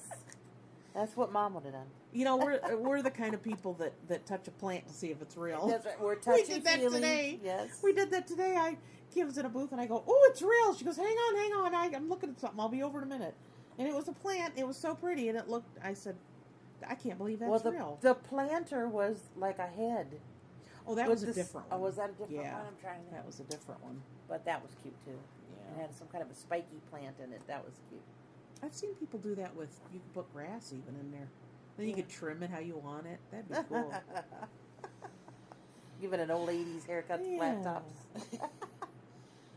B: That's what Mom would have done.
A: You know, we're the kind of people that touch a plant to see if it's real.
B: That's right. We're touching.
A: We did that today.
B: Yes,
A: we did that today. Kim was in a booth and I go, "Oh, it's real." She goes, "Hang on. I'm looking at something. I'll be over in a minute." And it was a plant. It was so pretty, and it looked. I said, "I can't believe that's real."
B: The planter was like a head.
A: Oh, that was a different one.
B: Oh, was that a different
A: yeah,
B: one? I'm trying to think.
A: That was a different one.
B: But that was cute too.
A: Yeah.
B: It had some kind of a spiky plant in it. That was cute.
A: I've seen people do that with. You could put grass even in there. Then you could trim it how you want it. That'd be cool.
B: Give it an old lady's haircut, flat tops.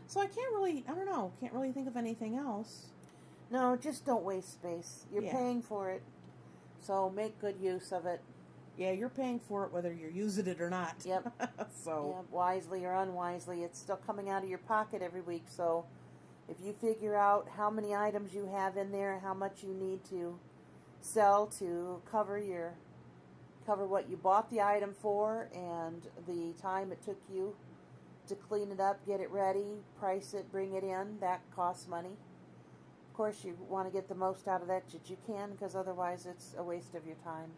A: So I don't know, can't really think of anything else.
B: No, just don't waste space. You're paying for it. So make good use of it.
A: Yeah, you're paying for it whether you're using it or not.
B: Yep.
A: So
B: yeah, wisely or unwisely, it's still coming out of your pocket every week. So if you figure out how many items you have in there, how much you need to sell to cover what you bought the item for and the time it took you to clean it up, get it ready, price it, bring it in, that costs money. Of course, you want to get the most out of that you can, because otherwise it's a waste of your time.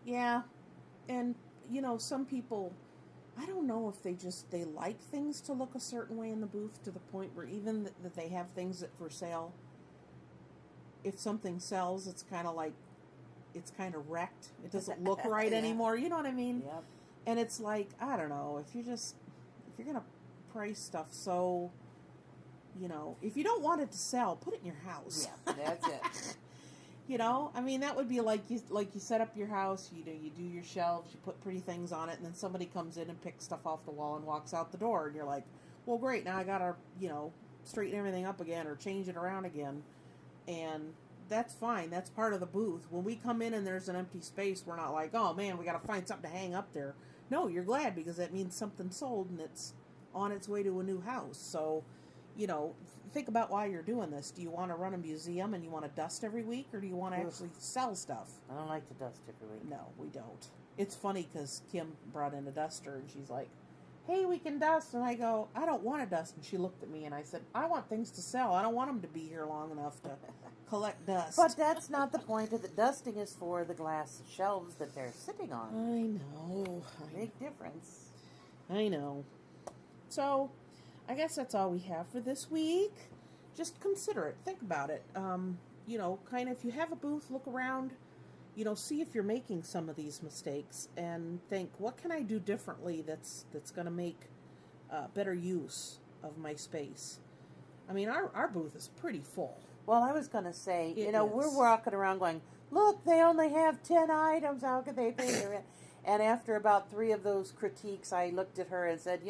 A: Yeah, and some people, I don't know if they like things to look a certain way in the booth to the point where even that they have things that for sale, if something sells, it's kind of wrecked. It doesn't look right anymore. You know what I mean?
B: Yep.
A: And it's like, I don't know, if you're going to price stuff so, if you don't want it to sell, put it in your house.
B: Yeah, that's it.
A: I mean, that would be like you set up your house, you do your shelves, you put pretty things on it, and then somebody comes in and picks stuff off the wall and walks out the door, and you're like, well, great, now I got to, straighten everything up again or change it around again. And that's fine. That's part of the booth. When we come in and there's an empty space, we're not like, oh man, we got to find something to hang up there. No, you're glad because that means something sold and it's on its way to a new house. So, think about why you're doing this. Do you want to run a museum and you want to dust every week, or do you want to actually sell stuff?
B: I don't like to dust every week.
A: No, we don't. It's funny because Kim brought in a duster and she's like, hey, we can dust. And I go, I don't want to dust. And she looked at me and I said, I want things to sell. I don't want them to be here long enough to collect dust.
B: But that's not the point of the dusting. Is for the glass shelves that they're sitting on.
A: I know.
B: Big difference.
A: I know. So, I guess that's all we have for this week. Just consider it. Think about it. Kind of if you have a booth, look around. See if you're making some of these mistakes and think, what can I do differently that's going to make better use of my space? I mean, our booth is pretty full.
B: Well, I was going to say,
A: It
B: we're
A: is.
B: walking around going, look, they only have 10 items. How could they pay their rent? And after about 3 of those critiques, I looked at her and said,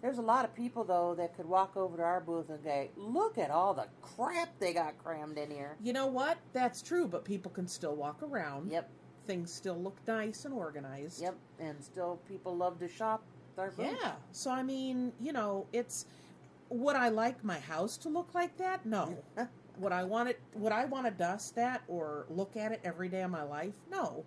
B: there's a lot of people, though, that could walk over to our booth and go, look at all the crap they got crammed in here.
A: You know what? That's true, but people can still walk around.
B: Yep.
A: Things still look nice and organized.
B: Yep, and still people love to shop at our booth.
A: Yeah. So, I mean, it's... Would I like my house to look like that? No. Would I want to dust that or look at it every day of my life? No.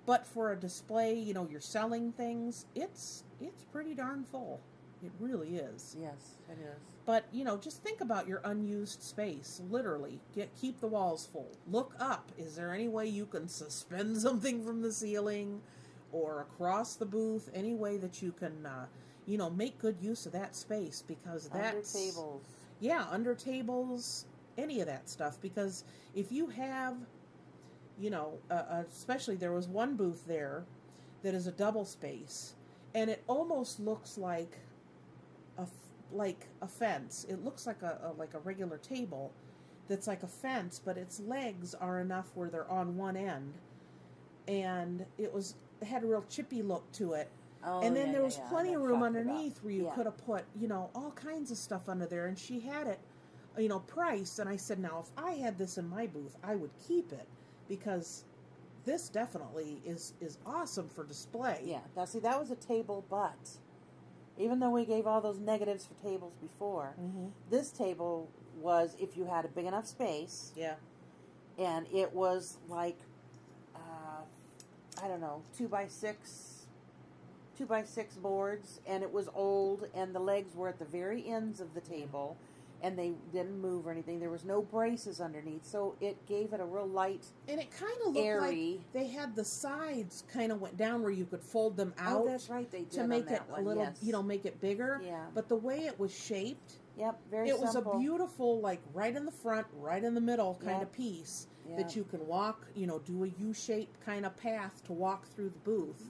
A: But for a display, you're selling things, it's pretty darn full. It really is.
B: Yes, it is.
A: But, just think about your unused space. Literally. Keep the walls full. Look up. Is there any way you can suspend something from the ceiling or across the booth? Any way that you can, make good use of that space, because that's...
B: Under tables.
A: Yeah, under tables. any of that stuff, because if you have, especially there was one booth there that is a double space, and it almost looks like a fence. It looks like a regular table that's like a fence, but its legs are enough where they're on one end, and it had a real chippy look to it.
B: Oh,
A: and then
B: yeah,
A: there
B: yeah,
A: was
B: yeah.
A: plenty
B: I
A: of
B: know
A: room
B: what you're talking
A: underneath
B: about.
A: where you
B: Yeah.
A: could have put, all kinds of stuff under there. And she had it, priced. And I said, now, if I had this in my booth, I would keep it, because this definitely is awesome for display.
B: Yeah. Now, see, that was a table, but even though we gave all those negatives for tables before,
A: Mm-hmm.
B: this table was if you had a big enough space,
A: Yeah.
B: and it was like, I don't know, 2x6 boards, and it was old, and the legs were at the very ends of the table, and they didn't move or anything. There was no braces underneath, so it gave it a real light.
A: And it kind of looked
B: Airy.
A: like they had the sides kind of went down where you could fold them out.
B: Oh, that's right, they did
A: to make
B: on
A: it
B: that
A: a little,
B: yes.
A: make it bigger.
B: Yeah.
A: But the way it was shaped,
B: Yep, very
A: it was
B: simple.
A: a beautiful, like right in the front, right in the middle kind
B: Yep.
A: of piece
B: Yeah.
A: that you can walk, do a U-shaped kind of path to walk through the booth.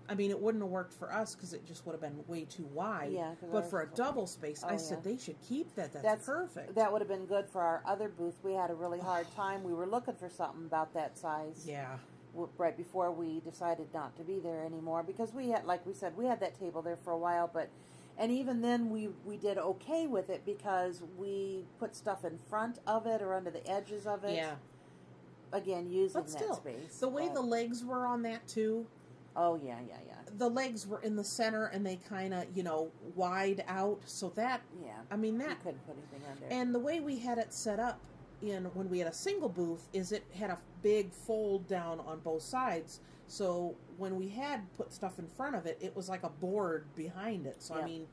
A: I mean, it wouldn't have worked for us because it just would have been way too wide.
B: Yeah, 'cause
A: but
B: ours
A: for a
B: was-
A: double space, I
B: Oh,
A: said
B: yeah.
A: they should keep that. That's perfect.
B: That would have been good for our other booth. We had a really hard time. We were looking for something about that size.
A: Yeah.
B: Right before we decided not to be there anymore, because we had, like we said, we had that table there for a while, and even then we did okay with it because we put stuff in front of it or under the edges of it.
A: Yeah.
B: Again, using
A: But still,
B: that space.
A: the way
B: but-
A: the legs were on that too,
B: Oh, yeah.
A: the legs were in the center and they kind of, wide out. So that,
B: Yeah.
A: I mean,
B: You
A: that,
B: couldn't put anything under.
A: and the way we had it set up when we had a single booth is it had a big fold down on both sides. So when we had put stuff in front of it, it was like a board behind it. So, I
B: Yeah.
A: mean,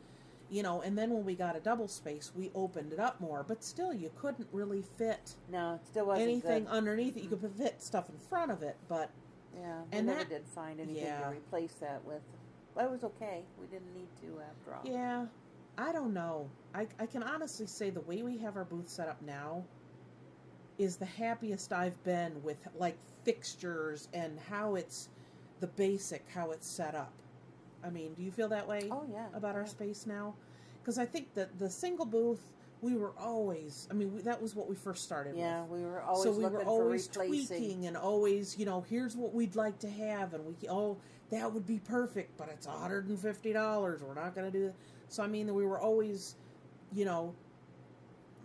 A: and then when we got a double space, we opened it up more. But still, you couldn't really fit
B: No, it still wasn't
A: anything
B: good.
A: underneath it. You could fit stuff in front of it, but
B: Yeah, we
A: and
B: never
A: that-
B: did find anything
A: yeah.
B: to replace that with. But it was okay. We didn't need to after all.
A: yeah, I don't know. I can honestly say the way we have our booth set up now is the happiest I've been with, like, fixtures and how it's how it's set up. I mean, do you feel that way
B: Oh, yeah.
A: about our
B: yeah.
A: space now? Because I think that the single booth, we were always, that was what we first started
B: Yeah,
A: with.
B: we were always
A: So we
B: looking
A: were
B: for
A: always
B: replacing.
A: tweaking and always, here's what we'd like to have, and that would be perfect, but it's $150. We're not going to do that. So we were always,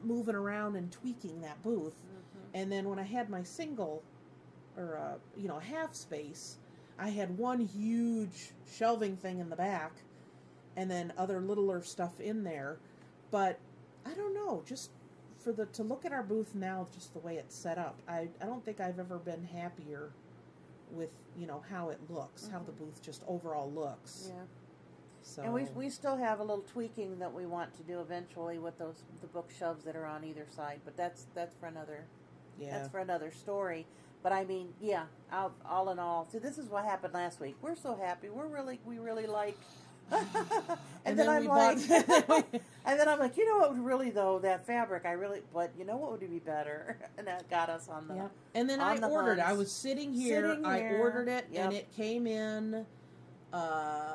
A: moving around and tweaking that booth.
B: Mhm.
A: And then when I had my single, or half space, I had one huge shelving thing in the back, and then other littler stuff in there. But I don't know, just to look at our booth now, just the way it's set up, I don't think I've ever been happier with how it looks, how the booth just overall looks.
B: Yeah.
A: So
B: And we still have a little tweaking that we want to do eventually with the bookshelves that are on either side, but that's for another story. But yeah, all in all, see, this is what happened last week. We're so happy. We really like. and then I'm
A: we
B: like,
A: bought-
B: and then I'm like, what would really though that fabric? But what would be better? And that got us on the.
A: Yeah. And then
B: on
A: I
B: the
A: ordered. I
B: hunts.
A: was sitting here. I ordered it,
B: Yep.
A: and it came in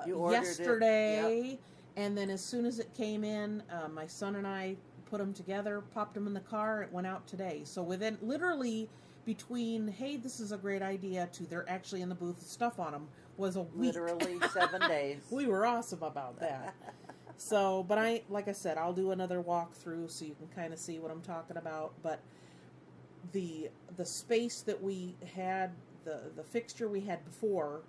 B: You ordered it.
A: yesterday. And then as soon as it came in, my son and I put them together, popped them in the car. It went out today. So within literally between, hey, this is a great idea, to they're actually in the booth with stuff on them, was a week.
B: Literally 7 days.
A: We were awesome about that. So, but like I said, I'll do another walkthrough so you can kind of see what I'm talking about. But the space that we had, the fixture we had before,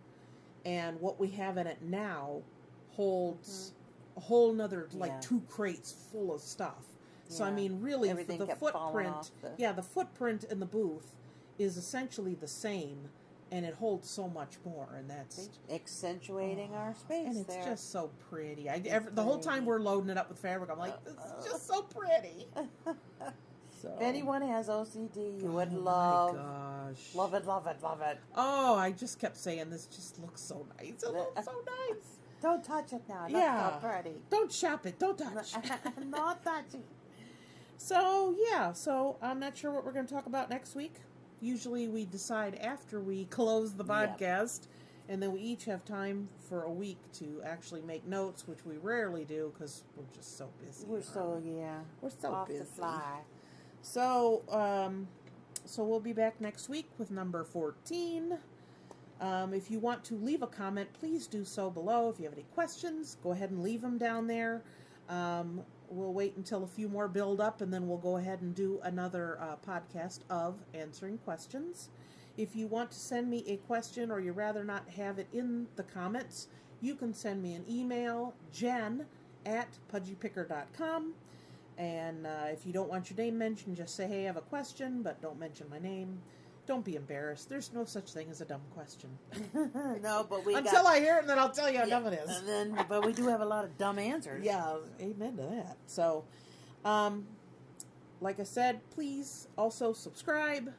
A: and what we have in it now holds a whole nother, like,
B: Yeah.
A: 2 crates full of stuff. So,
B: Yeah.
A: really,
B: Everything
A: the
B: kept falling
A: footprint,
B: off
A: the footprint in the booth is essentially the same, and it holds so much more, and that's...
B: Accentuating our space
A: And it's
B: there.
A: just so pretty. The whole time
B: pretty.
A: we're loading it up with fabric, I'm like, this is just so pretty. So,
B: If anyone has OCD, you would
A: oh
B: love,
A: my gosh.
B: love it, love it, love it.
A: Oh, I just kept saying, this just looks so nice. It looks so nice.
B: Don't touch it now. That's
A: Yeah.
B: so pretty.
A: Don't shop it. Don't touch.
B: Not touching.
A: So, yeah, I'm not sure what we're going to talk about next week. Usually we decide after we close the
B: Yep.
A: podcast, and then we each have time for a week to actually make notes, which we rarely do because we're just so busy.
B: We're so
A: We're busy.
B: off the fly.
A: So, so we'll be back next week with number 14. If you want to leave a comment, please do so below. If you have any questions, go ahead and leave them down there. We'll wait until a few more build up, and then we'll go ahead and do another podcast of answering questions. If you want to send me a question, or you'd rather not have it in the comments, you can send me an email, jen@pudgypicker.com. And if you don't want your name mentioned, just say, hey, I have a question, but don't mention my name. Don't be embarrassed. There's no such thing as a dumb question.
B: No, but
A: Until I hear it, and then I'll tell you how dumb it is.
B: But we do have a lot of dumb answers.
A: Yeah, amen to that. So, like I said, please also subscribe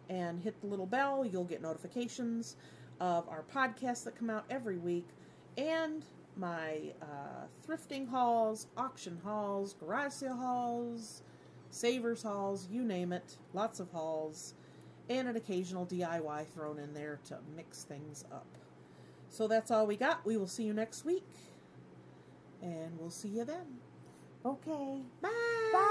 A: and hit the little bell. You'll get notifications of our podcasts that come out every week, and my thrifting hauls, auction hauls, garage sale hauls, savers hauls, you name it. Lots of hauls, and an occasional DIY thrown in there to mix things up. So that's all we got. We will see you next week. And we'll see you then.
B: Okay.
A: Bye.
B: Bye.